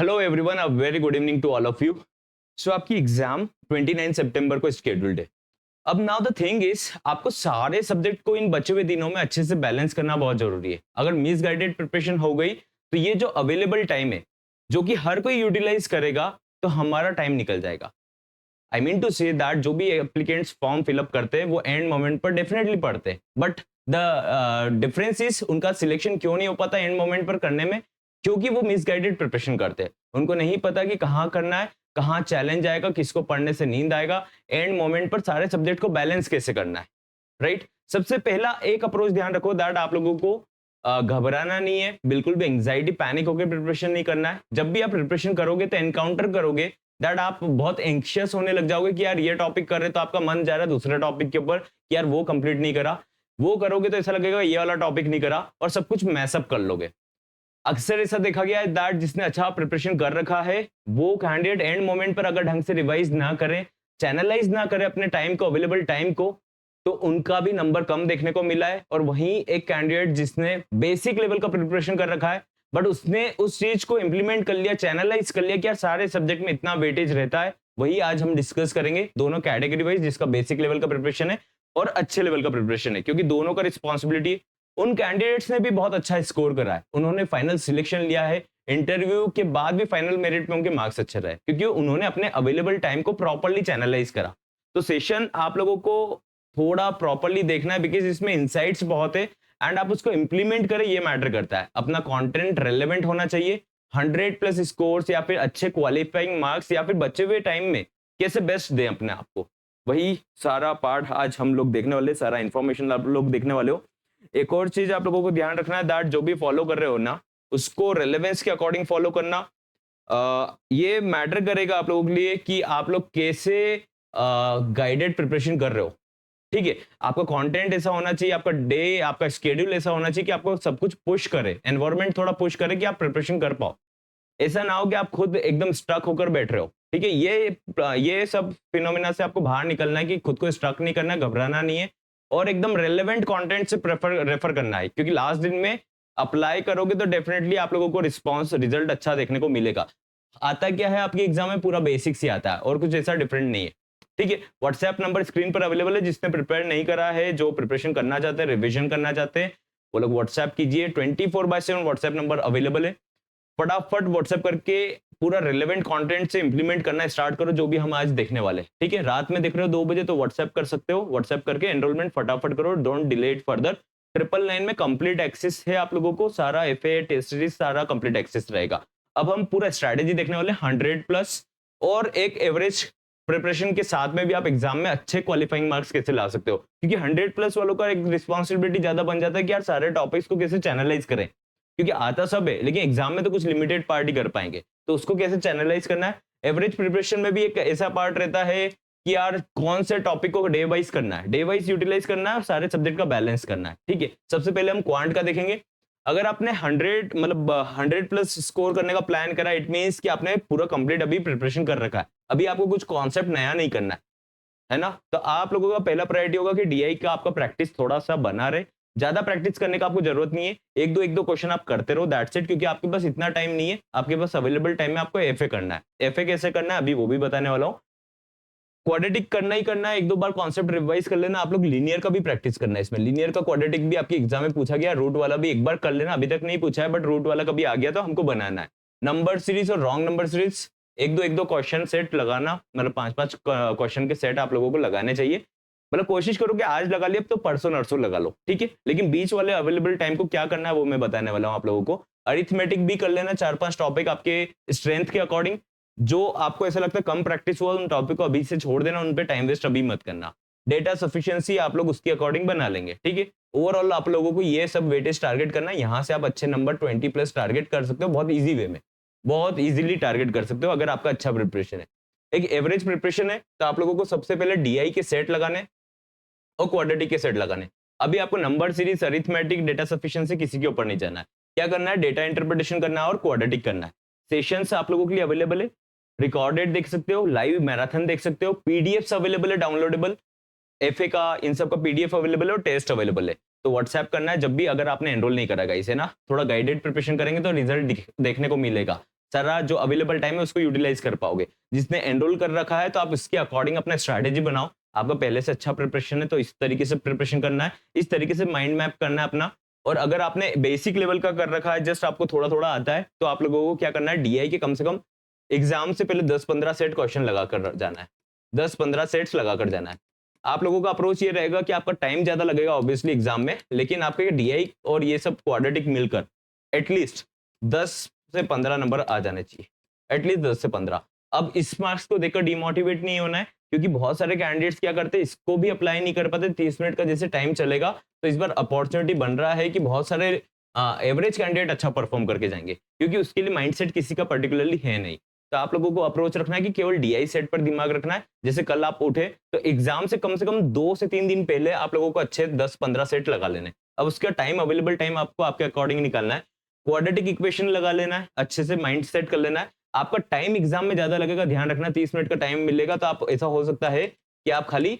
Hello everyone, a very good evening to all of you. So आपकी exam 29 सितंबर को scheduled है। अब now the thing is, आपको सारे सब्जेक्ट को इन बचे हुए दिनों में अच्छे से बैलेंस करना बहुत जरूरी है। अगर मिस गाइडेड प्रिपरेशन हो गई तो ये जो अवेलेबल टाइम है, जो कि हर कोई यूटिलाइज करेगा, तो हमारा टाइम निकल जाएगा। I mean to say that जो भी एप्लीकेंट्स फॉर्म फिलअप करते हैं वो एंड मोमेंट पर डेफिनेटली पढ़ते हैं, बट द डिफरेंस इज उनका सिलेक्शन क्यों नहीं हो पाता एंड मोमेंट पर करने में, क्योंकि वो मिसगाइडेड प्रिपरेशन करते हैं। उनको नहीं पता कि कहाँ करना है, कहाँ चैलेंज आएगा, किसको पढ़ने से नींद आएगा, एंड मोमेंट पर सारे सब्जेक्ट को बैलेंस कैसे करना है। राइट, सबसे पहला एक अप्रोच ध्यान रखो दैट आप लोगों को घबराना नहीं है, बिल्कुल भी एंग्जाइटी पैनिक होकर प्रिपरेशन नहीं करना है। जब भी आप प्रिपरेशन करोगे तो एनकाउंटर करोगे दैट आप बहुत एंक्शियस होने लग जाओगे कि यार ये टॉपिक कर रहे तो आपका मन जा रहा है दूसरे टॉपिक के ऊपर कि यार वो कंप्लीट नहीं करा। वो करोगे तो ऐसा लगेगा ये वाला टॉपिक नहीं करा और सब कुछ मैसअप कर लोगे। अक्सर ऐसा देखा गया है दैट जिसने अच्छा प्रिपरेशन कर रखा है वो कैंडिडेट एंड मोमेंट पर अगर ढंग से रिवाइज ना करे, चैनलाइज ना करे अपने टाइम को, अवेलेबल टाइम को, तो उनका भी नंबर कम देखने को मिला है। और वहीं एक कैंडिडेट जिसने बेसिक लेवल का प्रिपरेशन कर रखा है बट उसने उस चीज को इंप्लीमेंट कर लिया, चैनलाइज कर लिया कि यार सारे सब्जेक्ट में इतना वेटेज रहता है, वही आज हम डिस्कस करेंगे दोनों कैटेगरी वाइज, जिसका बेसिक लेवल का प्रिपरेशन है और अच्छे लेवल का प्रिपरेशन है, क्योंकि दोनों का रिस्पॉन्सिबिलिटी। उन कैंडिडेट्स ने भी बहुत अच्छा स्कोर करा है, उन्होंने फाइनल सिलेक्शन लिया है, इंटरव्यू के बाद भी फाइनल मेरिट में उनके मार्क्स अच्छे रहे क्योंकि उन्होंने अपने अवेलेबल टाइम को प्रॉपर्ली चैनलाइज करा। तो सेशन आप लोगों को थोड़ा प्रॉपर्ली देखना है बिकॉज इसमें इनसाइट्स बहुत है एंड आप उसको इंप्लीमेंट करें, ये मैटर करता है। अपना कंटेंट रेलेवेंट होना चाहिए, 100+ स्कोर्स या फिर अच्छे क्वालिफाइंग मार्क्स या फिर बचे हुए टाइम में कैसे बेस्ट दें अपने आप को, वही सारा पार्ट आज हम लोग देखने वाले, सारा इन्फॉर्मेशन आप लोग देखने वाले हो। एक और चीज आप लोगों को ध्यान रखना है दैट जो भी फॉलो कर रहे हो ना, उसको रेलेवेंस के अकॉर्डिंग फॉलो करना। ये मैटर करेगा आप लोगों के लिए कि आप लोग कैसे गाइडेड प्रिपरेशन कर रहे हो। ठीक है, आपका कंटेंट ऐसा होना चाहिए, आपका डे, आपका शेड्यूल ऐसा होना चाहिए कि आपको सब कुछ पुश करे, एनवायरनमेंट थोड़ा पुश करे कि आप प्रिपरेशन कर पाओ। ऐसा ना हो कि आप खुद एकदम स्टक होकर बैठ रहे हो। ठीक है, ये सब फिनोमिना से आपको बाहर निकलना है कि खुद को स्टक नहीं करना है, घबराना नहीं है और एकदम रेलेवेंट कंटेंट से रेफर करना है, क्योंकि लास्ट दिन में अप्लाई करोगे तो डेफिनेटली आप लोगों को रिस्पॉन्स रिजल्ट अच्छा देखने को मिलेगा। आता क्या है आपके एग्जाम में, पूरा बेसिक्स ही आता है और कुछ ऐसा डिफरेंट नहीं है। ठीक है, व्हाट्सएप नंबर स्क्रीन पर अवेलेबल है, जिसने प्रिपेयर नहीं करा है, जो प्रिपरेशन करना चाहते हैं, रिविजन करना चाहते हैं, वो लोग व्हाट्सएप कीजिए। 24/7 व्हाट्सएप नंबर अवेलेबल है। फटाफट व्हाट्सएप करके पूरा रिलेवेंट कंटेंट से इंप्लीमेंट करना स्टार्ट करो, जो भी हम आज देखने वाले। ठीक है, रात में देख रहे हो 2 बजे तो व्हाट्सएप कर सकते हो, व्हाट्सएप करके एनरोलमेंट फटाफट करो, डोंट डिले इट फर्दर। 999 में कंप्लीट एक्सेस है आप लोगों को, सारा एफए टेस्ट सीरीज सारा कंप्लीट एक्सेस रहेगा। अब हम पूरा स्ट्रैटेजी देखने वाले 100+ और एक एवरेज प्रिपरेशन के साथ में भी आप एग्जाम में अच्छे क्वालिफाइंग मार्क्स कैसे ला सकते हो, क्योंकि 100+ वालों का एक रिस्पॉन्सिबिलिटी ज्यादा बन जाता है कि यार सारे टॉपिक्स को कैसे चैनलाइज करें, क्योंकि आता सब है लेकिन एग्जाम में तो कुछ लिमिटेड पार्ट ही कर पाएंगे, तो उसको कैसे चैनलाइज करना है। एवरेज प्रिपरेशन में भी एक ऐसा पार्ट रहता है कि यार कौन से टॉपिक को डे वाइज करना है, डे वाइज यूटिलाइज करना है, सारे सब्जेक्ट का बैलेंस करना है। ठीक है, सबसे पहले हम क्वांट का देखेंगे। अगर आपने 100+ स्कोर करने का प्लान करा, इट मींस कि आपने पूरा कंप्लीट अभी प्रिपरेशन कर रखा है, अभी आपको कुछ कॉन्सेप्ट नया नहीं करना है ना। तो आप लोगों का पहला प्रायोरिटी होगा कि डीआई का आपका प्रैक्टिस थोड़ा सा बना रहे। ज्यादा प्रैक्टिस करने का आपको जरूरत नहीं है, एक दो क्वेश्चन आप करते रहो, दैट्स इट, क्योंकि आपके पास इतना टाइम नहीं है, आपके पास अवेलेबल टाइम में आपको एफए करना है। एफए कैसे करना है अभी वो भी बताने वाला हूँ। क्वाड्रेटिक करना ही करना है, एक दो बार कॉन्सेप्ट रिवाइज कर लेना। आप लोग लीनियर का भी प्रैक्टिस करना है, इसमें लीनियर का क्वाड्रेटिक भी आपके एग्जाम में पूछा गया, रूट वाला भी एक बार कर लेना, अभी तक नहीं पूछा है बट रूट वाला कभी आ गया तो हमको बनाना है। नंबर सीरीज और रॉन्ग नंबर सीरीज एक दो क्वेश्चन सेट लगाना, मतलब 5-5 क्वेश्चन के सेट आप लोगों को लगाने चाहिए। मतलब कोशिश करो कि आज लगा लिया अब तो परसों नरसों लगा लो, ठीक है। लेकिन बीच वाले अवेलेबल टाइम को क्या करना है वो मैं बताने वाला हूँ आप लोगों को। अरिथमेटिक भी कर लेना, 4-5 टॉपिक आपके स्ट्रेंथ के अकॉर्डिंग, जो आपको ऐसा लगता है कम प्रैक्टिस हुआ उन टॉपिक को अभी से छोड़ देना, उन पे टाइम वेस्ट अभी मत करना। डेटा सफिशिएंसी आप लोग उसके अकॉर्डिंग बना लेंगे, ठीक है। ओवरऑल आप लोगों को ये सब वेटेज टारगेट करना है, यहाँ से आप अच्छे नंबर 20+ टारगेट कर सकते हो, बहुत ईजी वे में, बहुत इजीली टारगेट कर सकते हो अगर आपका अच्छा प्रिपरेशन है। एक एवरेज प्रिपरेशन है तो आप लोगों को सबसे पहले डीआई के सेट लगाने और क्वाड्रेटिक के सेट लगाने। अभी आपको number series, arithmetic, data sufficiency किसी के ऊपर नहीं जाना है। क्या करना है, डेटा इंटरप्रिटेशन करना है और क्वाड्रेटिक करना है। सेशंस आप लोगों के लिए अवेलेबल है, रिकॉर्डेड देख सकते हो, लाइव मैराथन देख सकते हो, पीडीएफ अवेलेबल है डाउनलोडेबल, एफए का इन सब का पीडीएफ अवेलेबल है और टेस्ट अवेलेबल है। तो व्हाट्सएप करना है जब भी, अगर आपने एनरोल नहीं करा इसे ना, थोड़ा गाइडेड प्रिपरेशन करेंगे तो रिजल्ट देखने को मिलेगा। सारा जो अवेलेबल टाइम है उसको यूटिलाइज कर पाओगे। जिसने एनरोल कर रखा है तो आप इसके अकॉर्डिंग अपना स्ट्रैटेजी बनाओ। आपका पहले से अच्छा प्रिपरेशन है तो इस तरीके से प्रिपरेशन करना है, इस तरीके से माइंड मैप करना है अपना। और अगर आपने बेसिक लेवल का कर रखा है, जस्ट आपको थोड़ा-थोड़ा आता है, तो आप लोगों को क्या करना है, डीआई के कम से कम एग्जाम से पहले 10-15 सेट क्वेश्चन लगा कर जाना है। 10-15 सेट्स लगा कर जाना है। आप लोगों का अप्रोच ये रहेगा कि आपका टाइम ज्यादा लगेगा ऑब्वियसली एग्जाम में, लेकिन आपके डीआई और ये सब क्वाड्रेटिक मिलकर एटलीस्ट 10 से 15 नंबर आ जाने चाहिए। एटलीस्ट 10 से 15। अब इस मार्क्स को देखकर डिमोटिवेट नहीं होना है, क्योंकि बहुत सारे कैंडिडेट्स क्या करते हैं, इसको भी अप्लाई नहीं कर पाते। 30 मिनट का जैसे टाइम चलेगा तो इस बार अपॉर्चुनिटी बन रहा है कि बहुत सारे एवरेज कैंडिडेट अच्छा परफॉर्म करके जाएंगे, क्योंकि उसके लिए माइंडसेट किसी का पर्टिकुलरली है नहीं। तो आप लोगों को अप्रोच रखना है कि केवल डीआई सेट पर दिमाग रखना है। जैसे कल आप उठे तो एग्जाम से कम 2 से 3 दिन पहले आप लोगों को अच्छे 10-15 सेट लगा लेने हैं। अब उसका टाइम, अवेलेबल टाइम आपको आपके अकॉर्डिंग निकालना है। क्वाड्रेटिक इक्वेशन लगा लेना है, अच्छे से माइंड सेट कर लेना है। आपका टाइम एग्जाम में ज्यादा लगेगा, ध्यान रखना। 30 मिनट का टाइम मिलेगा तो आप, ऐसा हो सकता है कि आप खाली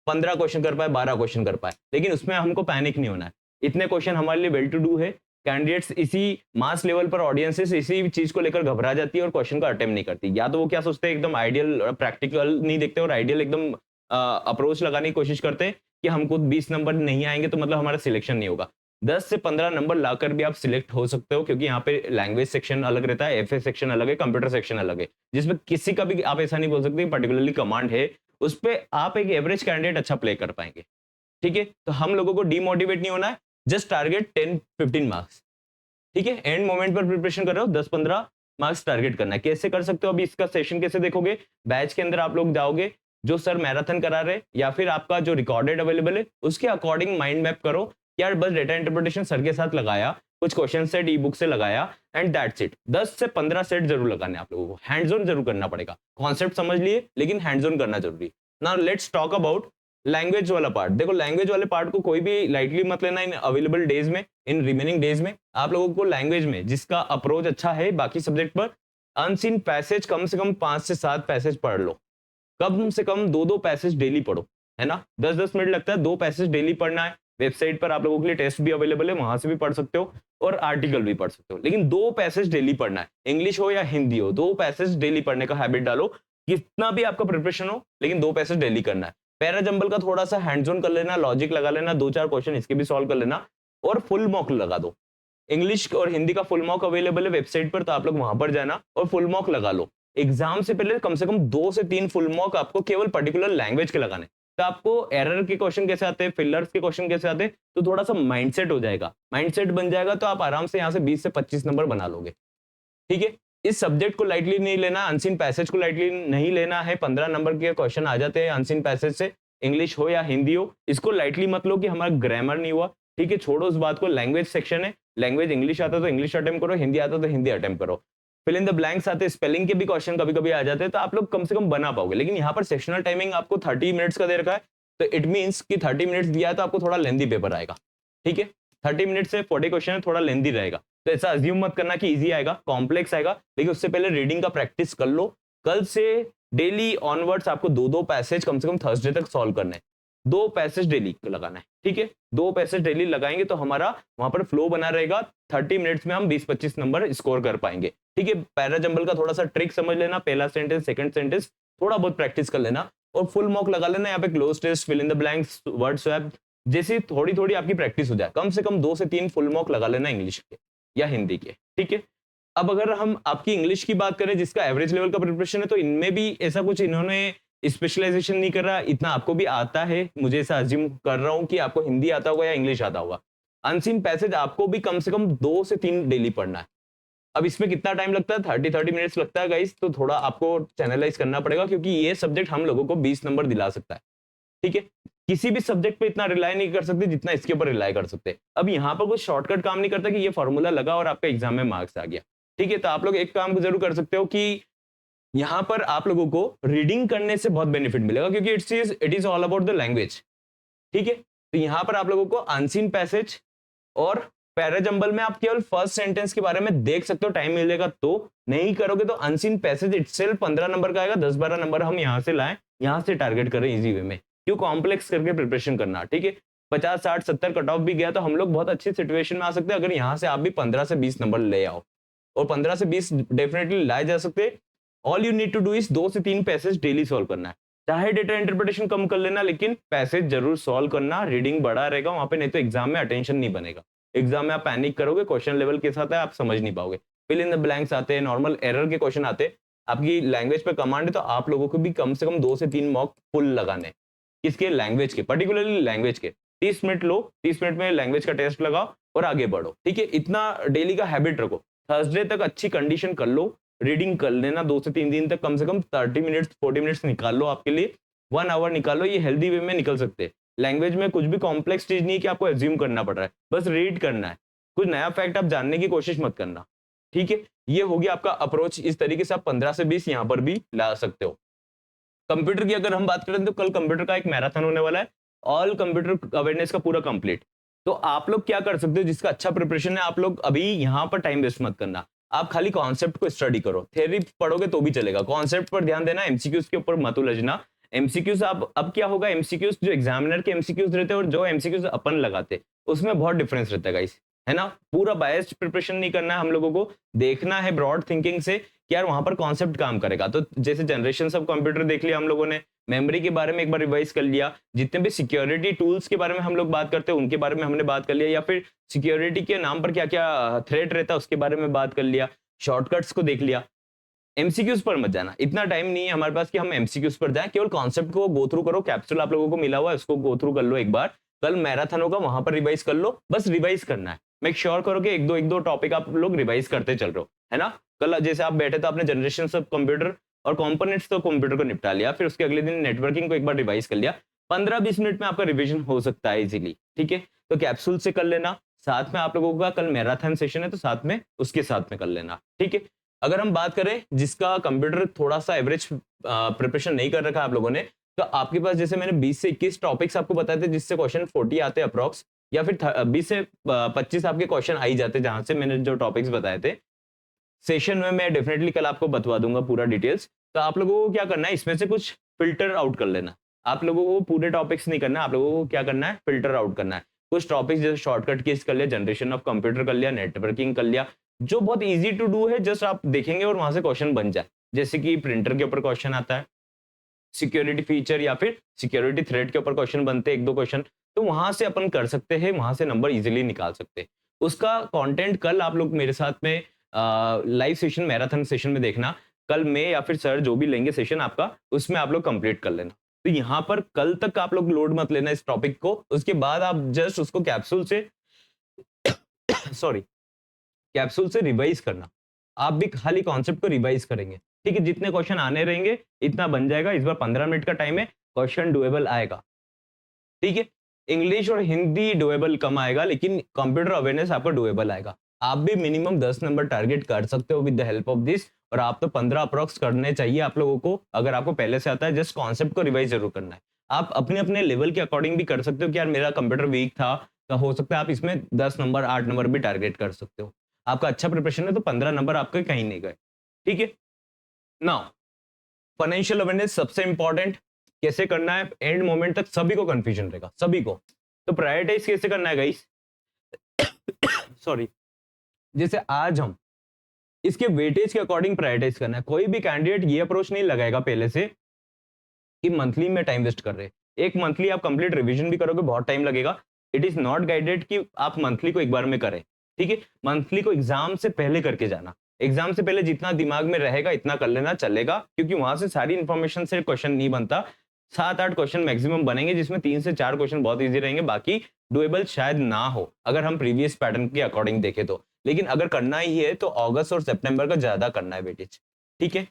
15 क्वेश्चन कर पाए, 12 क्वेश्चन कर पाए, लेकिन उसमें हमको पैनिक नहीं होना है। इतने क्वेश्चन हमारे लिए वेल टू डू है। कैंडिडेट्स इसी मास लेवल पर, ऑडियंसेस इसी चीज को लेकर घबरा जाती है और क्वेश्चन को अटेम्प्ट नहीं करती। या तो वो क्या सोचते हैं, एकदम आइडियल प्रैक्टिकल नहीं देखते और आइडियल एकदम अप्रोच लगाने की कोशिश करते हैं कि हमको 20 नंबर नहीं आएंगे तो मतलब हमारा सिलेक्शन नहीं होगा। 10 से 15 नंबर लाकर भी आप सिलेक्ट हो सकते हो, क्योंकि यहाँ पे लैंग्वेज सेक्शन अलग रहता है, एफए सेक्शन अलग है, कंप्यूटर सेक्शन अलग है, जिसमें किसी का भी आप ऐसा नहीं बोल सकते पर्टिकुलरली कमांड है। उस पर आप एक एवरेज कैंडिडेट अच्छा प्ले कर पाएंगे। ठीक है, तो हम लोगों को डीमोटिवेट नहीं होना है। Just target 10-15 marks. ठीक है, एंड मोमेंट पर प्रिपरेशन कर रहे हो, 10-15 मार्क्स टारगेट करना है। कैसे कर सकते हो, अभी इसका सेशन कैसे देखोगे, बैच के अंदर आप लोग जाओगे, जो सर मैराथन करा रहे या फिर आपका जो रिकॉर्डेड अवेलेबल है उसके अकॉर्डिंग माइंड मैप करो। यार बस डेटा इंटरप्रिटेशन सर के साथ लगाया, कुछ क्वेश्चन सेट ई बुक से लगाया, एंड दैट्स इट। 10 से 15 सेट जरूर लगाने आप लोगों को, हैंड्स ऑन जरूर करना पड़ेगा। कॉन्सेप्ट समझ लिए, लेकिन हैंड्स ऑन करना जरूरी। Now let's talk about language वाला पार्ट। देखो, लैंग्वेज वाले पार्ट को कोई भी लाइटली मत लेना। इन अवेलेबल डेज में, इन रिमेनिंग डेज में आप लोगों को लैंग्वेज में जिसका अप्रोच अच्छा है बाकी सब्जेक्ट पर, अनसीन पैसेज कम से कम 5 से 7 पैसेज पढ़ लो। कम से कम 2-2 पैसेज डेली पढ़ो, है ना। 10-10 मिनट लगता है, 2 पैसेज डेली पढ़ना है। वेबसाइट पर आप लोगों के लिए टेस्ट भी अवेलेबल है, वहां से भी पढ़ सकते हो और आर्टिकल भी पढ़ सकते हो, लेकिन 2 पैसेज डेली पढ़ना है। इंग्लिश हो या हिंदी हो, 2 पैसेज डेली पढ़ने का हैबिट डालो। कितना भी आपका प्रिपरेशन हो, लेकिन 2 पैसेज डेली करना है। पैरा जंबल का थोड़ा सा हैंड्स ऑन कर लेना, लॉजिक लगा लेना, 2-4 क्वेश्चन इसके भी सॉल्व कर लेना, और फुल मॉक लगा दो। इंग्लिश और हिंदी का फुल मॉक अवेलेबल है वेबसाइट पर, तो आप लोग वहां पर जाना और फुल मॉक लगा लो। एग्जाम से पहले कम से कम 2 से 3 फुल मॉक आपको केवल पर्टिकुलर लैंग्वेज के लगाने। तो आपको एरर के क्वेश्चन कैसे आते हैं, फिलर्स के क्वेश्चन कैसे आते हैं, तो थोड़ा सा माइंडसेट हो जाएगा। माइंडसेट बन जाएगा तो आप आराम से यहाँ से 20 से 25 नंबर बना लोगे। ठीक है, इस सब्जेक्ट को लाइटली नहीं लेना, अनसीन पैसेज को लाइटली नहीं लेना है। 15 नंबर के क्वेश्चन आ जाते हैं अनसीन पैसेज से, इंग्लिश हो या हिंदी हो। इसको लाइटली मत लो कि हमारा ग्रामर नहीं हुआ। ठीक है, छोड़ो उस बात को। लैंग्वेज सेक्शन है, लैंग्वेज इंग्लिश आता तो इंग्लिश अटेम्प्ट करो, हिंदी आता तो हिंदी अटेम्प्ट करो। फिल इन द ब्लैंक्स आते, स्पेलिंग के भी क्वेश्चन कभी कभी आ जाते हैं, तो आप लोग कम से कम बना पाओगे। लेकिन यहाँ पर सेक्शनल टाइमिंग आपको 30 मिनट्स का दे रखा है, तो इट मीन्स कि 30 मिनट्स दिया है तो आपको थोड़ा लेंदी पेपर आएगा। ठीक है, 30 मिनट से 40 क्वेश्चन है, थोड़ा लेंदी रहेगा। तो ऐसा अज्यूम मत करना कि इजी आएगा, कॉम्प्लेक्स आएगा। लेकिन उससे पहले रीडिंग का प्रैक्टिस कर लो। कल से डेली ऑनवर्ड्स आपको 2-2 पैसेज कम से कम थर्सडे तक सॉल्व करना है। 2 पैसेज डेली लगाना है। ठीक है, 2 पैसेज डेली लगाएंगे तो हमारा वहां पर फ्लो बना रहेगा। 30 मिनट्स में हम 20-25 नंबर स्कोर कर पाएंगे। ठीक है, पैरा जंबल का थोड़ा सा ट्रिक समझ लेना, पहला सेंटेंस, सेकंड सेंटेंस थोड़ा बहुत प्रैक्टिस कर लेना, और फुल मॉक लगा लेना। यहाँ पे cloze test, fill in the blanks, word swap जैसी थोड़ी थोड़ी आपकी प्रैक्टिस हो जाए। कम से कम 2 से 3 फुल मॉक लगा लेना इंग्लिश के या हिंदी के। ठीक है, अब अगर हम आपकी इंग्लिश की बात करें, जिसका एवरेज लेवल का प्रिपरेशन है, तो इनमें भी ऐसा कुछ इन्होंने स्पेशलाइजेशन नहीं कर रहा। इतना आपको भी आता है, मुझे ऐसा अज्यूम कर रहा हूं कि आपको हिंदी आता होगा या इंग्लिश आता होगा। अनसीन पैसेज आपको भी कम से कम 2 से 3 डेली पढ़ना है। अब इसमें कितना टाइम लगता है, 30 मिनट्स लगता है गाइस, तो थोड़ा आपको चैनलाइज करना पड़ेगा, क्योंकि ये सब्जेक्ट हम लोगों को 20 नंबर दिला सकता है। ठीक है, किसी भी सब्जेक्ट पे इतना रिलाई नहीं कर सकते जितना इसके ऊपर रिलाई कर सकते। अब यहाँ पर कुछ शॉर्टकट काम नहीं करता कि ये फॉर्मूला लगा और आपका एग्जाम में मार्क्स आ गया। ठीक है, तो आप लोग एक काम जरूर कर सकते हो कि यहाँ पर आप लोगों को रीडिंग करने से बहुत बेनिफिट मिलेगा, क्योंकि it is all about the language. ठीक है, तो यहाँ पर आप लोगों को अनसीन पैसेज और पैरा जंबल में आप केवल फर्स्ट सेंटेंस के बारे में देख सकते हो, टाइम मिलेगा तो। नहीं करोगे तो अनसीन पैसेज इटसेल्फ 15 नंबर का आएगा, 10-12 नंबर हम यहाँ से लाएं, यहाँ से टारगेट करें इजी वे में। क्यों कॉम्प्लेक्स करके प्रिपरेशन करना। ठीक है, 50, 60, 70 कट ऑफ भी गया तो हम लोग बहुत अच्छी सिचुएशन में आ सकते हैं, अगर यहाँ से आप भी 15 से 20 नंबर ले आओ। और 15 से 20 डेफिनेटली लाए जा सकते हैं। All you need to do is 2 से 3 पैसेज डेली सॉल्व करना है। चाहे डेटा इंटरप्रिटेशन कम कर लेना, लेकिन पैसेज जरूर सॉल्व करना, रीडिंग बड़ा रहेगा वहां पे, नहीं तो एग्जाम में अटेंशन नहीं बनेगा। एग्जाम में आप पैनिक करोगे, क्वेश्चन लेवल के साथ है, आप समझ नहीं पाओगे, फिल इन द ब्लैंक्स आते हैं, नॉर्मल एरर के क्वेश्चन आते हैं। आपकी लैंग्वेज पे कमांड है तो आप लोगों को भी कम से कम 2 से 3 मॉक फुल लगाने हैं। किसके? लैंग्वेज के, पर्टिकुलरली लैंग्वेज के। 30 मिनट लो, 30 मिनट में लैंग्वेज का टेस्ट लगाओ और आगे बढ़ो, ठीक है? इतना डेली का हैबिट रखो। थर्सडे तक अच्छी कंडीशन कर लो, रीडिंग कर लेना 2 से 3 दिन तक, कम से कम 30 मिनट्स 40 मिनट्स निकाल लो आपके लिए, 1 आवर निकाल लो, ये हेल्दी वे में निकल सकते हैं। लैंग्वेज में कुछ भी कॉम्प्लेक्स चीज नहीं है कि आपको एज्यूम करना पड़ रहा है, बस रीड करना है, कुछ नया फैक्ट आप जानने की कोशिश मत करना, ठीक है? ये हो गया आपका अप्रोच, इस तरीके से आप 15 से 20 यहाँ पर भी ला सकते हो। कंप्यूटर की अगर हम बात करें तो कल कंप्यूटर का एक मैराथन होने वाला है, ऑल कंप्यूटर अवेयरनेस का पूरा कंप्लीट। तो आप लोग क्या कर सकते हो, जिसका अच्छा प्रिपरेशन है, आप लोग अभी यहाँ पर टाइम वेस्ट मत करना, आप खाली कॉन्सेप्ट को स्टडी करो। थ्योरी पढ़ोगे तो भी चलेगा, कॉन्सेप्ट पर ध्यान देना, एमसीक्यूज के ऊपर मत उलझना। एमसीक्यूज आप अब क्या होगा, एमसीक्यूज जो एग्जामिनर के एमसीक्यूज रहते हैं और जो एमसीक्यूज अपन लगाते हैं उसमें बहुत डिफरेंस रहता है गाइस, है ना? पूरा बायस्ड प्रिपरेशन नहीं करना है हम लोगों को, देखना है ब्रॉड थिंकिंग से कि यार वहां पर कॉन्सेप्ट काम करेगा। तो जैसे जनरेशन ऑफ कंप्यूटर देख लिया हम लोगों ने, मेमोरी के बारे में एक बार रिवाइज कर लिया, जितने भी सिक्योरिटी टूल्स के बारे में हम लोग बात करते हैं उनके बारे में हमने बात कर लिया, या फिर सिक्योरिटी के नाम पर क्या क्या थ्रेट रहता है उसके बारे में बात कर लिया, शॉर्टकट्स को देख लिया। एमसीक्यूज पर मत जाना, इतना टाइम नहीं है हमारे पास कि हम एमसीक्यूज पर जाएं, केवल कॉन्सेप्ट को गो थ्रू करो। कैप्सूल आप लोगों को मिला हुआ है, उसको गो थ्रू कर लो एक बार, कल मैराथन होगा वहां पर रिवाइज कर लो, बस रिवाइज करना है। मेक श्योर करो कि एक दो टॉपिक आप लोग रिवाइज करते चल रहे हो, है ना? कल जैसे आप बैठे तो आपने जनरेशन ऑफ कंप्यूटर और कंपोनेंट्स तो कंप्यूटर को निपटा लिया, फिर उसके अगले दिन नेटवर्किंग को एक बार रिवाइज कर लिया, 15-20 मिनट में आपका रिवीजन हो सकता है इजीली, ठीक है? तो कैप्सूल से कर लेना, साथ में आप लोगों का कल मैराथन सेशन है तो साथ में उसके साथ में कर लेना, ठीक है? अगर हम बात करें जिसका कंप्यूटर थोड़ा सा एवरेज प्रिपरेशन नहीं कर रखा आप लोगों ने, तो आपके पास जैसे मैंने 20 से 21 टॉपिक्स आपको बताए थे जिससे क्वेश्चन 40 आते हैं अप्रॉक्स, या फिर 20 से 25 आपके क्वेश्चन आ ही जाते जहां से मैंने जो टॉपिक्स बताए थे। सेशन में मैं डेफिनेटली कल आपको बतवा दूंगा पूरा डिटेल्स। तो आप लोगों को क्या करना है, इसमें से कुछ फिल्टर आउट कर लेना। आप लोगों को पूरे टॉपिक्स नहीं करना, आप लोगों को क्या करना है, फिल्टर आउट करना है। कुछ टॉपिक्स जैसे शॉर्टकट कीज कर लिया, जनरेशन ऑफ कंप्यूटर कर लिया, नेटवर्किंग कर लिया, जो बहुत इजी टू डू है, जस्ट आप देखेंगे और वहां से क्वेश्चन बन जाए। जैसे कि प्रिंटर के ऊपर क्वेश्चन आता है, सिक्योरिटी फीचर या फिर सिक्योरिटी थ्रेट के ऊपर क्वेश्चन बनते हैं 1-2 क्वेश्चन, तो वहां से अपन कर सकते हैं, वहां से नंबर इजीली निकाल सकते हैं। उसका कंटेंट कल आप लोग मेरे साथ में लाइव सेशन, मैराथन सेशन में देखना। कल मैं या फिर सर जो भी लेंगे सेशन आपका, उसमें आप लोग कंप्लीट कर लेना। तो यहाँ पर कल तक आप लोग लोड मत लेना इस टॉपिक को, उसके बाद आप जस्ट उसको कैप्सूल से सॉरी कैप्सूल से रिवाइज करना। आप भी खाली कॉन्सेप्ट को रिवाइज करेंगे, ठीक है? जितने क्वेश्चन आने रहेंगे इतना बन जाएगा। इस बार 15 मिनट का टाइम है, क्वेश्चन डुएबल आएगा, ठीक है? इंग्लिश और हिंदी डुएबल कम आएगा, लेकिन कंप्यूटर अवेयरनेस आपका डुएबल आएगा। आप भी मिनिमम 10 नंबर टारगेट कर सकते हो with the help of this, और आप तो 15 अप्रॉक्स करने चाहिए आप लोगों को। अगर आपको पहले से आता है, जस्ट कॉन्सेप्ट को रिवाइज जरूर करना है। आप अपने अपने लेवल के अकॉर्डिंग भी कर सकते हो कि यार मेरा कंप्यूटर वीक था, तो हो सकता है आप इसमें 10 नंबर 8 नंबर भी टारगेट कर सकते हो। आपका अच्छा प्रिपरेशन है तो 15 नंबर आपके कहीं नहीं गए, ठीक है? नाउ फाइनेंशियल अवेयरनेस सबसे इंपॉर्टेंट, कैसे करना है, एंड मोमेंट तक सभी को कंफ्यूजन रहेगा, सभी को। तो प्रायोरिटाइज कैसे करना है गाइस सॉरी, जैसे आज हम इसके वेटेज के अकॉर्डिंग प्रायोरिटाइज करना है। कोई भी कैंडिडेट ये अप्रोच नहीं लगाएगा पहले से कि मंथली में टाइम वेस्ट कर रहे हैं। एक मंथली आप कंप्लीट रिवीजन भी करोगे, बहुत टाइम लगेगा। इट इज नॉट गाइडेड कि आप मंथली को एक बार में करें, ठीक है? मंथली को एग्जाम से पहले करके जाना। एग्जाम से पहले जितना दिमाग में रहेगा इतना कर लेना चलेगा, क्योंकि वहां से सारी इंफॉर्मेशन से क्वेश्चन नहीं बनता। 7-8 क्वेश्चन मैक्सिमम बनेंगे, जिसमें 3 से 4 क्वेश्चन बहुत ईजी रहेंगे, बाकी डुएबल शायद ना हो अगर हम प्रीवियस पैटर्न के अकॉर्डिंग देखें तो। लेकिन अगर करना ही है तो अगस्त और सितंबर का ज्यादा करना है वेटेज, ठीक है?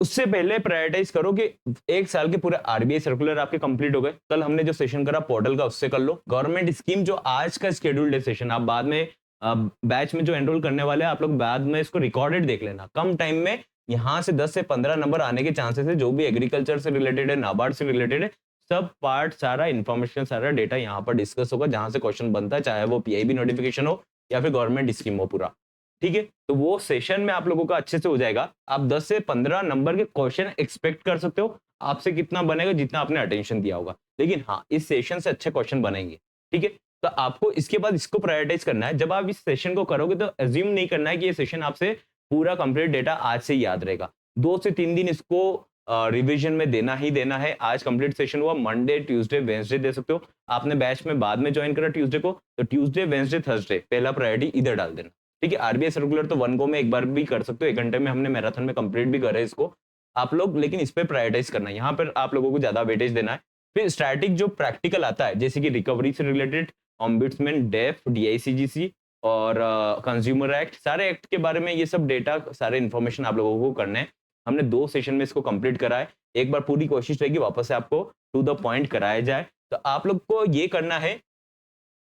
उससे पहले प्रायोरिटाइज करो कि एक साल के पूरे आरबीआई सर्कुलर आपके कंप्लीट हो गए। कल हमने जो सेशन करा पोर्टल का, उससे कर लो। गवर्नमेंट स्कीम जो आज का शेड्यूल्ड है सेशन, आप बाद में बैच में जो एनरोल करने वाले हैं आप लोग बाद में इसको रिकॉर्डेड देख लेना। कम टाइम में यहाँ से 10 से 15 नंबर आने के चांसेस है। जो भी एग्रीकल्चर से रिलेटेड है, नाबार्ड से रिलेटेड है, सब पार्ट, सारा इन्फॉर्मेशन, सारा डेटा यहाँ पर डिस्कस होगा, जहां से क्वेश्चन बनता है, चाहे वो पीआईबी नोटिफिकेशन हो या फिर गवर्नमेंट स्कीम हो पूरा, ठीक है? तो वो सेशन में आप लोगों का अच्छे से हो जाएगा। आप 10 से 15 नंबर के क्वेश्चन एक्सपेक्ट कर सकते हो। आपसे कितना बनेगा, जितना आपने अटेंशन दिया होगा, लेकिन हाँ, इस सेशन से अच्छे क्वेश्चन बनेंगे, ठीक है? तो आपको इसके बाद इसको प्रायोरिटाइज करना है। जब आप इस सेशन को करोगे तो अज्यूम नहीं करना है कि ये सेशन आपसे पूरा कंप्लीट डेटा आज से ही याद रहेगा। 2 से 3 दिन इसको रिवीजन में देना ही देना है। आज कंप्लीट सेशन हुआ, मंडे, ट्यूसडे, वेडनेसडे दे सकते हो। आपने बैच में बाद में ज्वाइन करा ट्यूसडे को, तो ट्यूसडे, वेडनेसडे, थर्सडे पहला प्रायोरिटी इधर डाल देना। ठीक है, आरबीआई सर्कुलर तो 1 गो में एक बार भी कर सकते हो, 1 घंटे में हमने मैराथन में कंप्लीट भी करा है इसको आप लोग, लेकिन इस पे प्रायोरिटाइज करना है, यहाँ पर आप लोगों को ज्यादा वेटेज देना है। फिर स्टैटिक जो प्रैक्टिकल आता है जैसे कि रिकवरी से रिलेटेड, ऑम्बुड्समैन, डेफ, डीआईसीजीसी और कंज्यूमर एक्ट, सारे एक्ट के बारे में ये सब डेटा, सारे इन्फॉर्मेशन आप लोगों को करना है। हमने 2 सेशन में इसको कंप्लीट करा है। एक बार पूरी कोशिश रहेगी वापस से आपको टू द पॉइंट कराया जाए। तो आप लोग को ये करना है,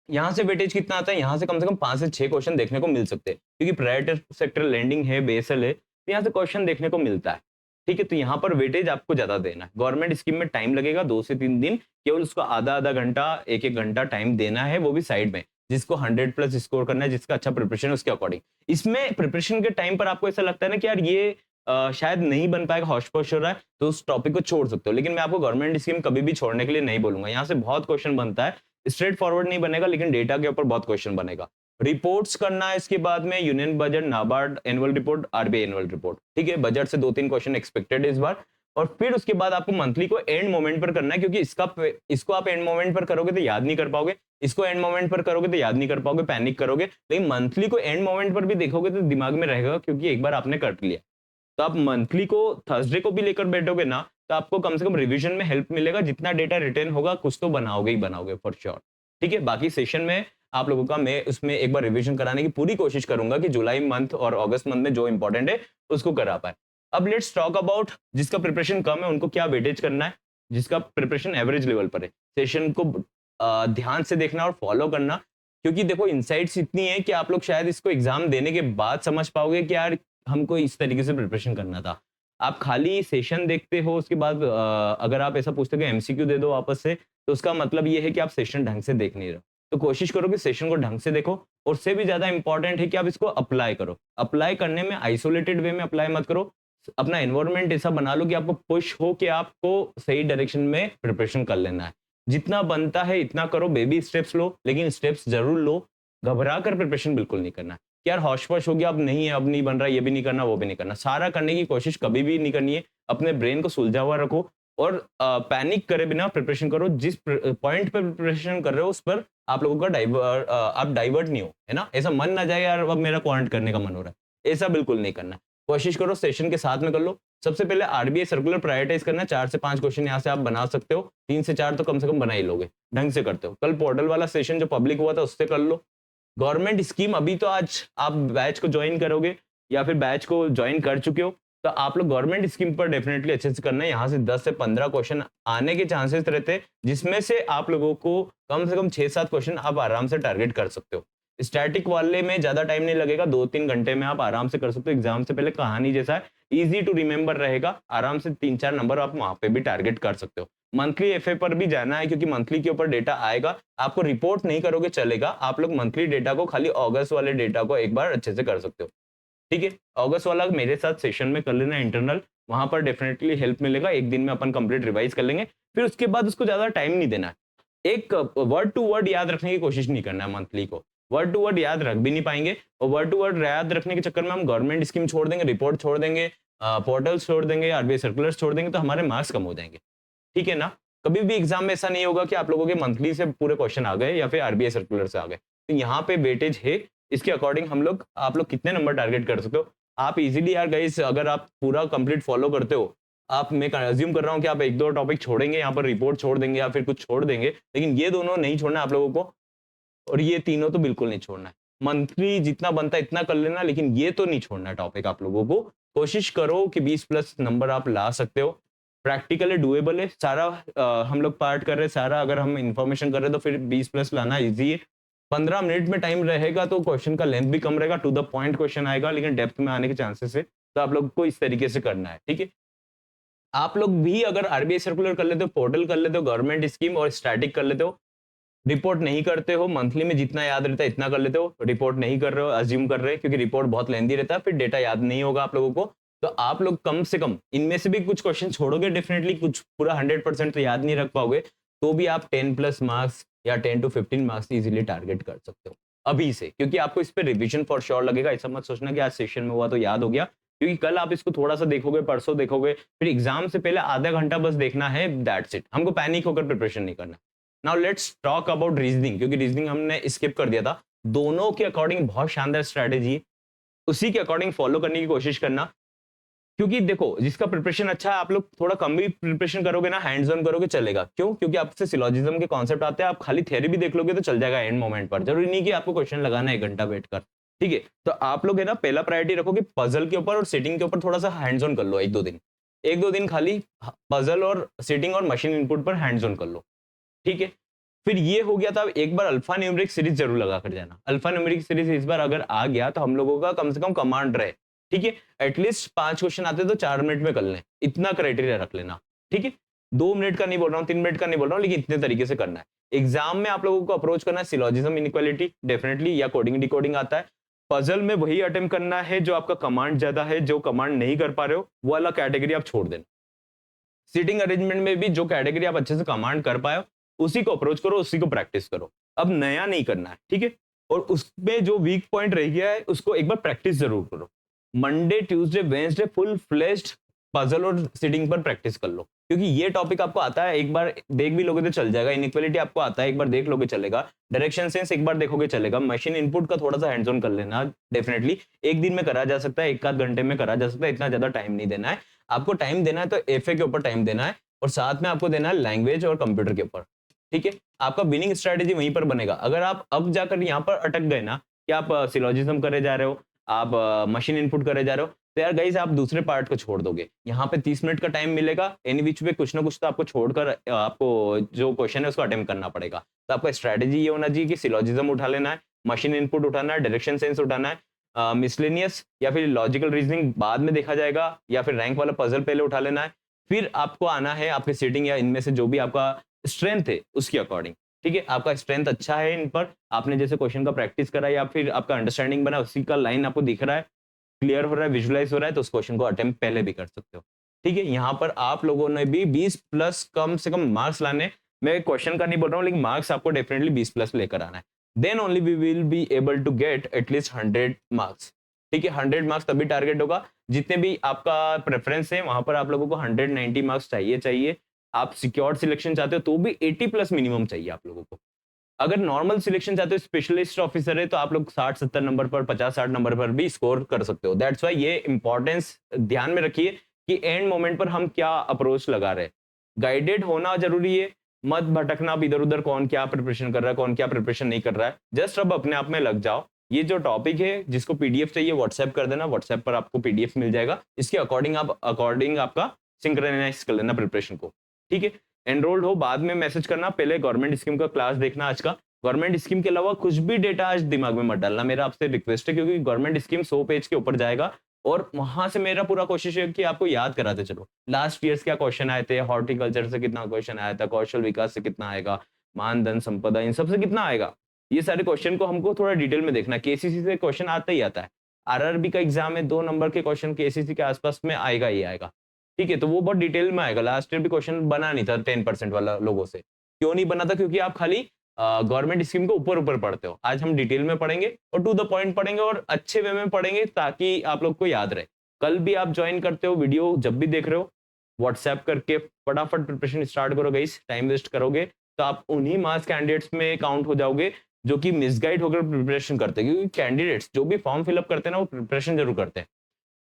यहाँ से वेटेज कितना आता है, यहाँ से कम 5 से 6 क्वेश्चन देखने को मिल सकते हैं, क्योंकि प्राइवेट सेक्टर लैंडिंग है, बेसल है, तो यहाँ से क्वेश्चन देखने को मिलता है। ठीक है, तो यहाँ पर वेटेज आपको ज्यादा देना है। गवर्नमेंट स्कीम में टाइम लगेगा 2 से 3 दिन, केवल उसको आधा घंटा, 1 घंटा टाइम देना है, वो भी साइड में, जिसको 100 प्लस स्कोर करना है, जिसका अच्छा प्रिपरेशन है उसके अकॉर्डिंग। इसमें प्रिपरेशन के टाइम पर आपको ऐसा लगता है ना कि यार ये शायद नहीं बन पाएगा, हौश पौश हो रहा है, तो उस टॉपिक को छोड़ सकते हो, लेकिन मैं आपको गवर्नमेंट स्कीम कभी भी छोड़ने के लिए नहीं बोलूंगा। यहाँ से बहुत क्वेश्चन बनता है, स्ट्रेट फॉरवर्ड नहीं बनेगा, लेकिन डेटा के ऊपर बहुत क्वेश्चन बनेगा। रिपोर्ट्स करना है इसके बाद में, union budget, NABARD annual report, RBI annual report. ठीक है, बजट से 2-3 क्वेश्चन एक्सपेक्टेड है इस बार। और फिर उसके बाद आपको मंथली को एंड मोमेंट पर करना है, क्योंकि इसको आप एंड मोमेंट पर करोगे तो याद नहीं कर पाओगे, इसको एंड मोमेंट पर करोगे तो याद नहीं कर पाओगे, पैनिक करोगे। लेकिन मंथली को एंड मोमेंट पर भी देखोगे तो दिमाग में रहेगा, क्योंकि एक बार आपने कर लिया। तो आप मंथली को थर्सडे को भी लेकर बैठोगे ना, तो आपको कम से कम रिवीजन में हेल्प मिलेगा। जितना डेटा रिटेन होगा कुछ तो बनाओगे ही बनाओगे फॉर श्योर। ठीक है, बाकी सेशन में आप लोगों का मैं उसमें एक बार रिवीजन कराने की पूरी कोशिश करूंगा कि जुलाई मंथ और अगस्त मंथ में जो इंपॉर्टेंट है उसको करा पाए। अब लेट्स टॉक अबाउट जिसका प्रिपरेशन कम है उनको क्या वेटेज करना है, जिसका प्रिपरेशन एवरेज लेवल पर है, सेशन को ध्यान से देखना और फॉलो करना। क्योंकि देखो इनसाइट्स इतनी है कि आप लोग शायद इसको एग्जाम देने के बाद समझ पाओगे कि यार हमको इस तरीके से प्रिपरेशन करना था। आप खाली सेशन देखते हो, उसके बाद अगर आप ऐसा पूछते हो कि एमसीक्यू दे दो वापस से, तो उसका मतलब ये है कि आप सेशन ढंग से देख नहीं रहे हो। तो कोशिश करो कि सेशन को ढंग से देखो, और उससे भी ज्यादा इंपॉर्टेंट है कि आप इसको अप्लाई करो। अप्लाई करने में आइसोलेटेड वे में अप्लाई मत करो, अपना एनवायरनमेंट ऐसा बना लो कि आपको पुश हो कि आपको सही डायरेक्शन में प्रिपरेशन कर लेना है। जितना बनता है इतना करो, बेबी स्टेप्स लो, लेकिन स्टेप्स जरूर लो। घबरा कर प्रिपरेशन बिल्कुल नहीं करना है कि यार हौश-पौश हो गया, अब नहीं है, अब नहीं बन रहा, ये भी नहीं करना, वो भी नहीं करना। सारा करने की कोशिश कभी भी नहीं करनी है। अपने ब्रेन को सुलझा हुआ रखो और पैनिक करे बिना प्रिपरेशन करो। जिस पॉइंट पे प्रिपरेशन कर रहे हो उस पर आप लोगों का आप डाइवर्ट नहीं हो, है ना? ऐसा मन ना जाए यार अब मेरा क्वांट करने का मन हो रहा है, ऐसा बिल्कुल नहीं करना है। कोशिश करो सेशन के साथ में कर लो। सबसे पहले आरबीआई सर्कुलर प्रायोरिटाइज करना है, 4 से 5 क्वेश्चन यहाँ से आप बना सकते हो, 3 से 4 तो कम से कम बना ही लोगे, ढंग से करते हो। कल पोर्टल वाला सेशन जो पब्लिक हुआ था उससे कर लो। गवर्नमेंट स्कीम अभी तो आज आप बैच को ज्वाइन करोगे या फिर बैच को ज्वाइन कर चुके हो, तो आप लोग गवर्नमेंट स्कीम पर डेफिनेटली अच्छे से करना है। यहाँ से 10 से 15 क्वेश्चन आने के चांसेस रहते हैं, जिसमें से आप लोगों को कम से कम 6-7 क्वेश्चन आप आराम से टारगेट कर सकते हो। स्टैटिक वाले में ज्यादा टाइम नहीं लगेगा, 2-3 घंटे में आप आराम से कर सकते हो। एग्जाम से पहले कहानी जैसा है, इजी टू रिमेंबर रहेगा, आराम से 3-4 नंबर आप वहां पे भी टारगेट कर सकते हो। मंथली एफए पर भी जाना है, क्योंकि मंथली के ऊपर डेटा आएगा। आपको रिपोर्ट नहीं करोगे चलेगा, आप लोग मंथली डेटा को, खाली अगस्त वाले डेटा को एक बार अच्छे से कर सकते हो। ठीक है, अगस्त वाला मेरे साथ सेशन में कर लेना इंटरनल, वहां पर डेफिनेटली हेल्प मिलेगा। एक दिन में अपन कंप्लीट रिवाइज कर लेंगे, फिर उसके बाद उसको ज्यादा टाइम नहीं देना है। एक वर्ड टू वर्ड याद रखने की कोशिश नहीं करना है मंथली को, वर्ड टू वर्ड याद रख भी नहीं पाएंगे, और वर्ड टू वर्ड याद रखने के चक्कर में हम गवर्नमेंट स्कीम छोड़ देंगे, रिपोर्ट छोड़ देंगे, पोर्टल्स छोड़ देंगे, आरबीआई सर्कुलर्स छोड़ देंगे, तो हमारे मार्क्स कम हो जाएंगे। ठीक है ना? कभी भी एग्जाम में ऐसा नहीं होगा कि आप लोगों के मंथली से पूरे क्वेश्चन आ गए या फिर आरबीआई सर्कुलर से आ गए। तो यहाँ पे वेटेज है, इसके अकॉर्डिंग आप लोग कितने नंबर टारगेट कर सकते हो। आप इजीली यार गाइस, अगर आप पूरा कंप्लीट फॉलो करते हो, आप, मैं अज्यूम कर रहा हूँ कि आप 1-2 टॉपिक छोड़ेंगे, यहाँ पर रिपोर्ट छोड़ देंगे या फिर कुछ छोड़ देंगे, लेकिन ये दोनों नहीं छोड़ना आप लोगों को, और ये तीनों तो बिल्कुल नहीं छोड़ना है। मंथली जितना बनता है इतना कर लेना, लेकिन ये तो नहीं छोड़ना है टॉपिक आप लोगों को। कोशिश करो कि 20 प्लस नंबर आप ला सकते हो। प्रैक्टिकली डुएबल है सारा, हम लोग पार्ट कर रहे हैं सारा, अगर हम इंफॉर्मेशन कर रहे हैं तो फिर 20 प्लस लाना इजी है। 15 मिनट में टाइम रहेगा तो क्वेश्चन का लेंथ भी कम रहेगा, टू द पॉइंट क्वेश्चन आएगा, लेकिन डेप्थ में आने के चांसेस है। तो आप लोग को इस तरीके से करना है। ठीक है, आप लोग भी अगर आरबीआई सर्कुलर कर लेते हो, पोर्टल कर लेते हो, गवर्नमेंट स्कीम और स्टैटिक कर लेते हो, रिपोर्ट नहीं करते हो, मंथली में जितना याद रहता है इतना कर लेते हो, रिपोर्ट नहीं कर रहे हो, अज्यूम कर रहे हैं, क्योंकि रिपोर्ट बहुत लेंदी रहता है, फिर डेटा याद नहीं होगा आप लोगों को, तो आप लोग कम से कम इनमें से भी कुछ क्वेश्चन छोड़ोगे डेफिनेटली, कुछ पूरा 100% तो याद नहीं रख पाओगे, तो भी आप 10 प्लस मार्क्स या 10 to 15 मार्क्स इजीली टारगेट कर सकते हो अभी से, क्योंकि आपको इस पे रिवीजन फॉर श्योर लगेगा। ऐसा मत सोचना कि आज सेशन में हुआ तो याद हो गया, क्योंकि कल आप इसको थोड़ा सा देखोगे, परसों देखोगे, फिर एग्जाम से पहले आधा घंटा बस देखना है, दैट्स इट। हमको पैनिक होकर प्रिपरेशन नहीं करना। Now let's talk about reasoning, क्योंकि रीजनिंग हमने स्किप कर दिया था। दोनों के अकॉर्डिंग बहुत शानदार स्ट्रैटेजी है, उसी के अकॉर्डिंग फॉलो करने की कोशिश करना। क्योंकि देखो, जिसका प्रिपरेशन अच्छा है, आप लोग थोड़ा कम भी प्रिपरेशन करोगे ना, हैंड्स ऑन करोगे, चलेगा। क्यों? क्योंकि आपसे सिलोजिज्म के कॉन्सेप्ट आते हैं, आप खाली थ्योरी भी देख लोगे तो चल जाएगा एंड मोमेंट पर। जरूरी नहीं कि आपको क्वेश्चन लगाना है 1 घंटा बैठ कर, ठीक है। तो आप लोग है ना, पहला प्रायोरिटी रखोगे पजल के ऊपर और सेटिंग के ऊपर, थोड़ा सा हैंड्स ऑन कर लो 1-2 दिन खाली पजल और सेटिंग और मशीन इनपुट पर हैंड्स ऑन कर लो, ठीक है। फिर ये हो गया था, एक बार अल्फा न्यूमेरिक सीरीज जरूर लगा कर जाना। अल्फा न्यूमेरिक सीरीज इस बार अगर आ गया तो हम लोगों का कम से कम कमांड रहे, ठीक है। एटलीस्ट 5 क्वेश्चन आते तो 4 मिनट में कर लें, इतना क्राइटेरिया रख लेना, ठीक है। 2 मिनट का नहीं बोल रहा हूँ, 3 मिनट का नहीं बोल रहा हूँ, लेकिन इतने तरीके से करना है। एग्जाम में आप लोगों को अप्रोच करना है सिलोजिज्म इनइक्वालिटी डेफिनेटली, या कोडिंग डिकोडिंग आता है। पजल में वही अटेम्प्ट करना है जो आपका कमांड ज्यादा है, जो कमांड नहीं कर पा रहे हो वो वाला कैटेगरी आप छोड़ देना। सीटिंग अरेंजमेंट में भी जो कैटेगरी आप अच्छे से कमांड कर पाए उसी को अप्रोच करो, उसी को प्रैक्टिस करो। अब नया नहीं करना है, ठीक है। और उसमें जो वीक पॉइंट रह गया है उसको एक बार प्रैक्टिस जरूर करो। Monday, Tuesday, Wednesday full fledged puzzle और सीटिंग पर प्रैक्टिस कर लो, क्योंकि ये टॉपिक आपको आता है, एक बार देख भी लोगे तो चल जाएगा। इनइक्वालिटी आपको आता है, एक बार देख लोगे चलेगा। डायरेक्शन सेंस एक बार देखोगे चलेगा। मशीन इनपुट का थोड़ा सा हैंड्स ऑन कर लेना, डेफिनेटली एक दिन में करा जा सकता है, 1 आध घंटे में करा जा सकता है, इतना ज्यादा टाइम नहीं देना है। आपको टाइम देना है तो एफए के ऊपर टाइम देना है, और साथ में आपको देना है लैंग्वेज और कंप्यूटर के ऊपर, ठीक है। आपका विनिंग स्ट्रेटेजी वहीं पर बनेगा। अगर आप अब जाकर यहाँ पर अटक गए ना कि आप सिलोजिज्म करे जा रहे हो, आप मशीन इनपुट करे जा रहे हो, तो यार गाइस आप दूसरे पार्ट को छोड़ दोगे। यहाँ पे 30 मिनट का टाइम मिलेगा, एनी विच वे कुछ ना कुछ तो आपको छोड़कर आपको जो क्वेश्चन है उसको अटेम्प्ट करना पड़ेगा। तो आपका स्ट्रेटेजी ये होना चाहिए कि सिलोजिज्म उठा लेना है, मशीन इनपुट उठाना है, डायरेक्शन सेंस उठाना है, मिसलेनियस या फिर लॉजिकल रीजनिंग बाद में देखा जाएगा, या फिर रैंक वाला पजल पहले उठा लेना है। फिर आपको आना है आपके सीटिंग या इनमें से जो भी आपका स्ट्रेंथ है उसके अकॉर्डिंग, ठीक है। आपका स्ट्रेंथ अच्छा है इन पर, आपने जैसे क्वेश्चन का प्रैक्टिस करा या फिर आपका अंडरस्टैंडिंग बना, उसी का लाइन आपको दिख रहा है, क्लियर हो रहा है, विजुअलाइज हो रहा है, तो उस क्वेश्चन को अटेम्प्ट पहले भी कर सकते हो, ठीक है। यहाँ पर आप लोगों ने भी 20 प्लस कम से कम मार्क्स लाने। मैं क्वेश्चन का नहीं बोल रहा हूँ, लेकिन मार्क्स आपको डेफिनेटली 20 प्लस लेकर आना है। Then only we will be able to get at least 100 marks, ठीक है। 100 मार्क्स तभी टारगेट होगा, जितने भी आपका प्रेफरेंस है वहां पर आप लोगों को 190 मार्क्स चाहिए। आप सिक्योर्ड सिलेक्शन चाहते हो तो भी 80 प्लस मिनिमम चाहिए आप लोगों को। अगर नॉर्मल सिलेक्शन चाहते हो, स्पेशलिस्ट ऑफिसर है, तो आप लोग 60-70 नंबर पर, 50-60 नंबर पर भी स्कोर कर सकते हो। दैट्स व्हाई ये इंपॉर्टेंस ध्यान में रखिए कि एंड मोमेंट पर हम क्या अप्रोच लगा रहे हैं। गाइडेड होना जरूरी है, मत भटकना आप इधर उधर, कौन क्या प्रिपरेशन कर रहा है, कौन क्या प्रिपरेशन नहीं कर रहा है। जस्ट अब अपने आप में लग जाओ। ये जो टॉपिक है, जिसको पीडीएफ चाहिए व्हाट्सएप कर देना, व्हाट्सएप पर आपको पीडीएफ मिल जाएगा। इसके अकॉर्डिंग आपका सिंक्रोनाइज कर लेना प्रिपरेशन को, ठीक है। एनरोल्ड हो बाद में मैसेज करना, पहले गवर्नमेंट स्कीम का क्लास देखना आज का। गवर्नमेंट स्कीम के अलावा कुछ भी डेटा आज दिमाग में मत डालना, मेरा आपसे रिक्वेस्ट है, क्योंकि गवर्नमेंट स्कीम 100 पेज के ऊपर जाएगा, और वहां से मेरा पूरा कोशिश है कि आपको याद कराते चलो लास्ट ईयर्स क्या क्वेश्चन आए थे, हॉर्टिकल्चर से कितना क्वेश्चन आया था, कौशल विकास से कितना आएगा, मानधन संपदा, इन सब से कितना आएगा। ये सारे क्वेश्चन को हमको थोड़ा डिटेल में देखना। केसीसी से क्वेश्चन आता ही आता है, आरआरबी का एग्जाम है, 2 नंबर के क्वेश्चन केसीसी के आसपास में आएगा ही आएगा, ठीक है। तो वो बहुत डिटेल में आएगा। लास्ट ईयर भी क्वेश्चन बना नहीं था 10% वाला लोगों से। क्यों नहीं बना था? क्योंकि आप खाली गवर्नमेंट स्कीम को ऊपर ऊपर पढ़ते हो। आज हम डिटेल में पढ़ेंगे और टू द पॉइंट पढ़ेंगे और अच्छे वे में पढ़ेंगे, ताकि आप लोग को याद रहे। कल भी आप ज्वाइन करते हो, वीडियो जब भी देख रहे हो व्हाट्सएप करके फटाफट प्रिपरेशन स्टार्ट करो गाइस। टाइम वेस्ट करोगे तो आप उन्हीं मास कैंडिडेट्स में काउंट हो जाओगे जो कि मिसगाइड होकर प्रिपरेशन करते हैं। क्योंकि कैंडिडेट्स जो भी फॉर्म फिलअप करते हैं ना, वो प्रिपरेशन जरूर करते हैं।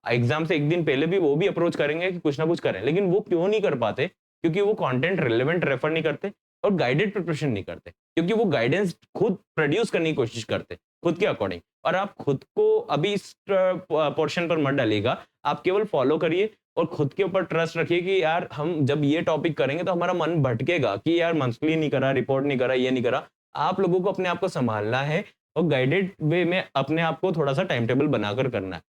एग्जाम से एक दिन पहले भी वो भी अप्रोच करेंगे कि कुछ ना कुछ करें, लेकिन वो क्यों नहीं कर पाते? क्योंकि वो कंटेंट रिलेवेंट रेफर नहीं करते और गाइडेड प्रिपरेशन नहीं करते, क्योंकि वो गाइडेंस खुद प्रोड्यूस करने की कोशिश करते खुद के अकॉर्डिंग। और आप खुद को अभी इस पोर्शन पर मत डालिएगा, आप केवल फॉलो करिए और खुद के ऊपर ट्रस्ट रखिए कि यार हम जब ये टॉपिक करेंगे तो हमारा मन भटकेगा कि यार मंथली नहीं करा, रिपोर्ट नहीं करा, ये नहीं करा। आप लोगों को अपने आप को संभालना है और गाइडेड वे में अपने आप को थोड़ा सा टाइम टेबल बनाकर करना है।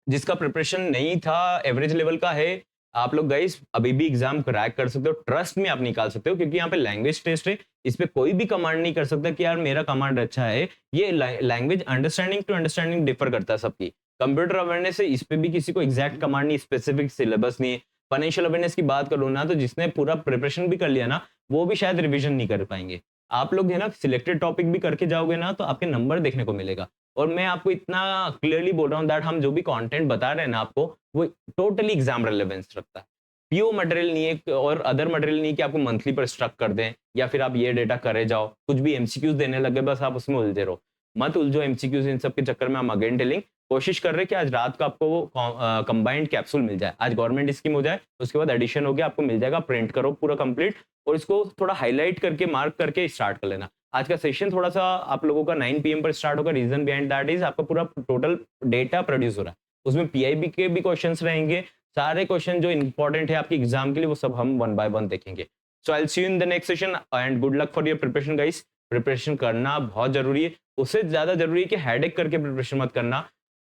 जिसका प्रिपरेशन नहीं था, एवरेज लेवल का है, आप लोग गाइस अभी भी एग्जाम क्रैक कर सकते हो, ट्रस्ट में आप निकाल सकते हो, क्योंकि यहाँ पे लैंग्वेज टेस्ट है। इस पे कोई भी कमांड नहीं कर सकता कि यार मेरा कमांड अच्छा है। ये language understanding to understanding differ करता है सबकी। कंप्यूटर अवेयरनेस है, इस पे भी किसी को एग्जैक्ट कमांड नहीं, स्पेसिफिक सिलेबस नहीं है। फाइनेंशियल अवेयरनेस की बात करो ना, तो जिसने पूरा प्रिपरेशन भी कर लिया ना, वो भी शायद रिविजन नहीं कर पाएंगे। आप लोग है ना सिलेक्टेड टॉपिक भी करके जाओगे ना तो आपके नंबर देखने को मिलेगा। और मैं आपको इतना क्लियरली बोल रहा हूँ दैट हम जो भी कंटेंट बता रहे हैं ना आपको, वो टोटली एग्जाम रेलेवेंस रखता है। पीओ मटेरियल नहीं है और अदर मटेरियल नहीं कि आपको मंथली पर स्ट्रक कर दें या फिर आप ये डेटा करे जाओ, कुछ भी एमसीक्यूज देने लगे बस आप उसमें उलझे रहो। मत उलझो एमसीक्यूज इन सब के चक्कर में। हम अगेन टेलिंग, कोशिश कर रहे हैं कि आज रात को आपको वो कंबाइंड कैप्सूल मिल जाए, आज गवर्नमेंट स्कीम हो जाए, उसके बाद एडिशन हो गया, आपको मिल जाएगा, प्रिंट करो पूरा कंप्लीट और इसको थोड़ा हाईलाइट करके मार्क करके स्टार्ट कर लेना। आज का सेशन थोड़ा सा आप लोगों का 9 पीएम पर स्टार्ट होगा। रीजन बिहाइंड दैट इज आपका पूरा टोटल डेटा प्रोड्यूस हो रहा है, उसमें पीआईबी के भी क्वेश्चंस रहेंगे, सारे क्वेश्चन जो इंपॉर्टेंट है आपके एग्जाम के लिए वो सब हम वन बाय वन देखेंगे। So I will see you in the next session and good luck for your preparation guys. Preparation करना बहुत जरूरी है, उससे ज्यादा जरूरी है कि हेडेक करके प्रिपरेशन मत करना,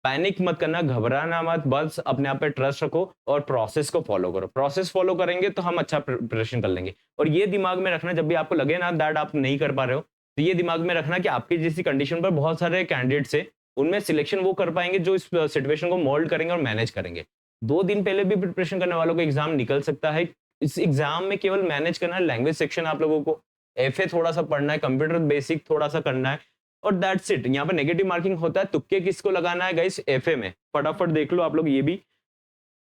पैनिक मत करना, घबराना मत, बस अपने आप पे ट्रस्ट रखो और प्रोसेस को फॉलो करो। प्रोसेस फॉलो करेंगे तो हम अच्छा प्रिपरेशन कर लेंगे। और ये दिमाग में रखना, जब भी आपको लगे ना दैट आप नहीं कर पा रहे हो, तो ये दिमाग में रखना कि आपकी जैसी कंडीशन पर बहुत सारे कैंडिडेट्स है, उनमें सिलेक्शन वो कर पाएंगे जो इस सिचुएशन को मोल्ड करेंगे और मैनेज करेंगे। 2 दिन पहले भी प्रिपरेशन करने वालों को एग्जाम निकल सकता है। इस एग्जाम में केवल मैनेज करना है लैंग्वेज सेक्शन, आप लोगों को एफए थोड़ा सा पढ़ना है, कंप्यूटर बेसिक थोड़ा सा करना है और दैट्स इट। यहाँ पे नेगेटिव मार्किंग होता है, तुक्के किसको लगाना है गाइस? एफए में। फटाफट देख लो आप लोग ये भी,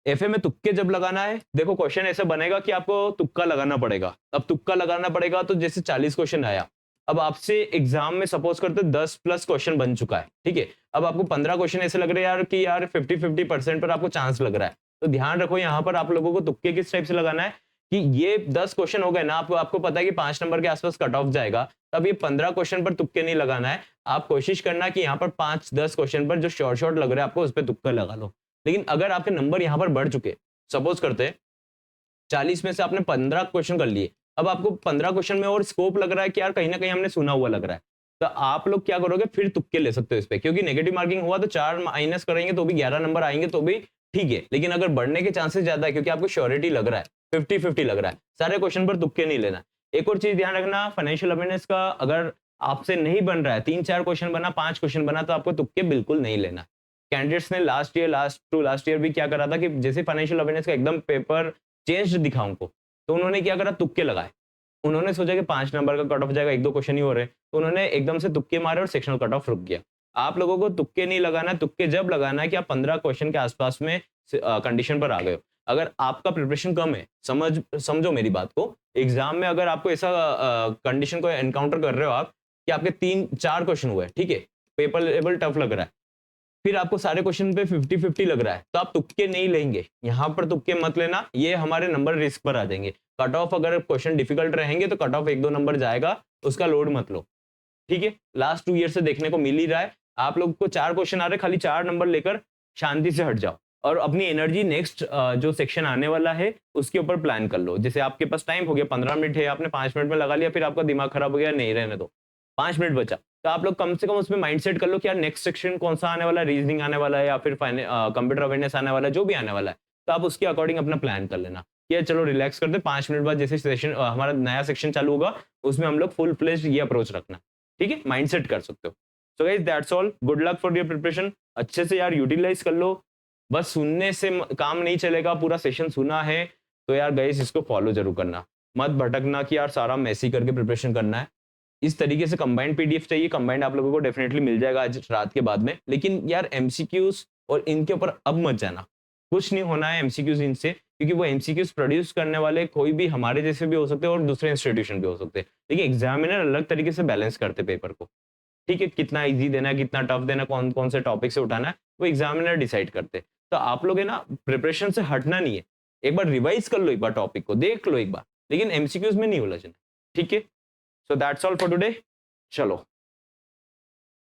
एफए में तुक्के जब लगाना है, देखो क्वेश्चन ऐसा बनेगा कि आपको तुक्का लगाना पड़ेगा। अब तुक्का लगाना पड़ेगा तो जैसे 40 क्वेश्चन आया, अब आपसे एग्जाम में सपोज करते 10 प्लस क्वेश्चन बन चुका है, ठीक है। अब आपको 15 क्वेश्चन ऐसे लग रहे हैं यार कि यार 50-50% पर आपको चांस लग रहा है, तो ध्यान रखो यहाँ पर आप लोगों को तुक्के किस टाइप से लगाना है कि ये 10 क्वेश्चन हो गए ना, आपको पता है कि 5 नंबर के आसपास कट ऑफ जाएगा, तब ये 15 क्वेश्चन पर तुक्के नहीं लगाना है। आप कोशिश करना कि यहाँ पर 5-10 क्वेश्चन पर जो शॉर्ट शॉर्ट लग रहा है आपको उस पर तुक्का लगा लो। लेकिन अगर आपके नंबर यहाँ पर बढ़ चुके, सपोज करते 40 में से आपने 15 क्वेश्चन कर लिए, अब आपको 15 क्वेश्चन में और स्कोप लग रहा है कि यार कहीं ना कहीं हमने सुना हुआ लग रहा है, तो आप लोग क्या करोगे, फिर तुक्के ले सकते हो इस पे, क्योंकि नेगेटिव मार्किंग हुआ तो 4 माइनस करेंगे तो भी 11 नंबर आएंगे तो भी ठीक है। लेकिन अगर बढ़ने के चांसेस ज्यादा है क्योंकि आपको श्योरिटी लग रहा है, 50-50 लग रहा है, सारे क्वेश्चन पर तुक्के नहीं लेना। एक और चीज ध्यान रखना, फाइनेंशियल अवेयरनेस का अगर आपसे नहीं बन रहा है, 3-4 क्वेश्चन बना, 5 क्वेश्चन बना, तो आपको तुक्के बिल्कुल नहीं लेना। कैंडिडेट्स ने लास्ट ईयर भी क्या करा था कि जैसे फाइनेंशियल अवेयरनेस का एकदम पेपर चेंज दिखा उनको, तो उन्होंने क्या करा, तुक्के लगाए। उन्होंने सोचा कि 5 नंबर का कट ऑफ जाएगा, 1-2 क्वेश्चन ही हो रहे, तो उन्होंने एकदम से तुक्के मारे और सेक्शनल कट ऑफ रुक गया। आप लोगों को तुक्के नहीं लगाना है, तुक्के जब लगाना है कि आप 15 क्वेश्चन के आसपास में कंडीशन पर आ गए हो। अगर आपका प्रिपरेशन कम है, समझो मेरी बात को, एग्जाम में अगर आपको ऐसा कंडीशन को एनकाउंटर कर रहे हो आप कि आपके 3-4 क्वेश्चन हुए, ठीक है, पेपर लेवल टफ लग रहा है, फिर आपको सारे क्वेश्चन पे 50-50 लग रहा है, तो आप तुक्के नहीं लेंगे। यहाँ पर तुक्के मत लेना, ये हमारे नंबर रिस्क पर आ जाएंगे। कट ऑफ अगर क्वेश्चन डिफिकल्ट रहेंगे तो कट ऑफ 1-2 नंबर जाएगा, उसका लोड मत लो, ठीक है। लास्ट 2 ईयर से देखने को मिल ही रहा है, आप लोग को 4 क्वेश्चन आ रहे, खाली 4 नंबर लेकर शांति से हट जाओ और अपनी एनर्जी नेक्स्ट जो सेक्शन आने वाला है उसके ऊपर प्लान कर लो। जैसे आपके पास टाइम हो गया, 15 मिनट है, आपने 5 मिनट में लगा लिया, फिर आपका दिमाग खराब हो गया, नहीं रहने दो, 5 मिनट बचा, तो आप लोग कम से कम उसमें माइंडसेट कर लो कि यार नेक्स्ट सेक्शन कौन सा आने वाला है, रीजनिंग आने वाला है या फिर कंप्यूटर अवेयरनेस आने वाला है, जो भी आने वाला है, तो आप उसके अकॉर्डिंग अपना प्लान कर लेना कि यार चलो रिलैक्स करते, 5 मिनट बाद जैसे सेशन हमारा नया सेक्शन चालू होगा उसमें हम लोग फुल फ्लेज्ड ये अप्रोच रखना, ठीक है, माइंडसेट कर सकते हो। So guys that's all, good luck for your preparation. अच्छे से यार यूटिलाइज कर लो, बस सुनने से काम नहीं चलेगा, पूरा सेशन सुना है तो यार गाइस इसको फॉलो जरूर करना, मत भटकना कि यार सारा मैसी करके प्रिपरेशन करना है। इस तरीके से कंबाइंड पीडीएफ चाहिए, कंबाइंड आप लोगों को डेफिनेटली मिल जाएगा आज रात के बाद में। लेकिन यार एमसीक्यूज और इनके ऊपर अब मत जाना, कुछ नहीं होना है एमसीक्यूज इनसे, क्योंकि वो एमसीक्यूज प्रोड्यूस करने वाले कोई भी हमारे जैसे भी हो सकते हैं और दूसरे इंस्टीट्यूशन भी हो सकते हैं, लेकिन एग्जामिनर अलग तरीके से बैलेंस करते पेपर को, ठीक है। कितना इजी देना है, कितना टफ देना है, कौन कौन से टॉपिक से उठाना है, वो एग्जामिनर डिसाइड करते हैं। तो आप लोग है ना प्रिपरेशन से हटना नहीं है, एक बार रिवाइज कर लो, एक बार टॉपिक को देख लो एक बार, लेकिन एमसीक्यूज में नहीं उलझना, ठीक है। So that's all for today, चलो